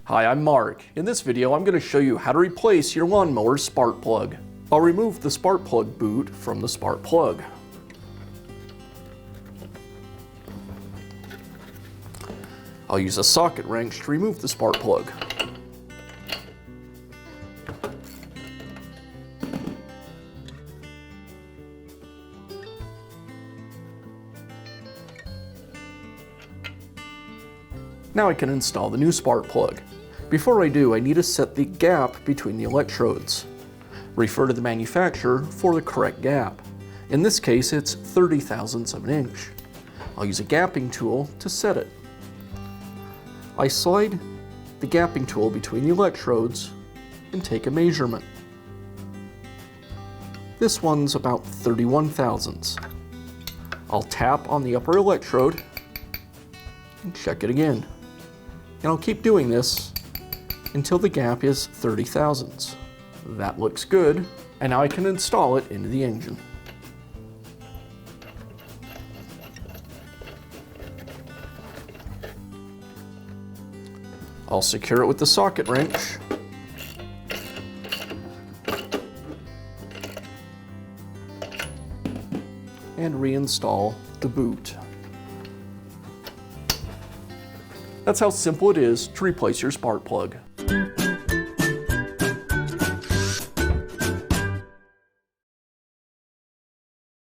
Hi, I'm Mark. In this video, I'm going to show you how to replace your lawnmower spark plug. I'll remove the spark plug boot from the spark plug. I'll use a socket wrench to remove the spark plug. Now I can install the new spark plug. Before I do, I need to set the gap between the electrodes. Refer to the manufacturer for the correct gap. In this case, it's 30 thousandths of an inch. I'll use a gapping tool to set it. I slide the gapping tool between the electrodes and take a measurement. This one's about 31 thousandths. I'll tap on the upper electrode and check it again. And I'll keep doing this until the gap is 30 thousandths. That looks good, and now I can install it into the engine. I'll secure it with the socket wrench. And reinstall the boot. That's how simple it is to replace your spark plug.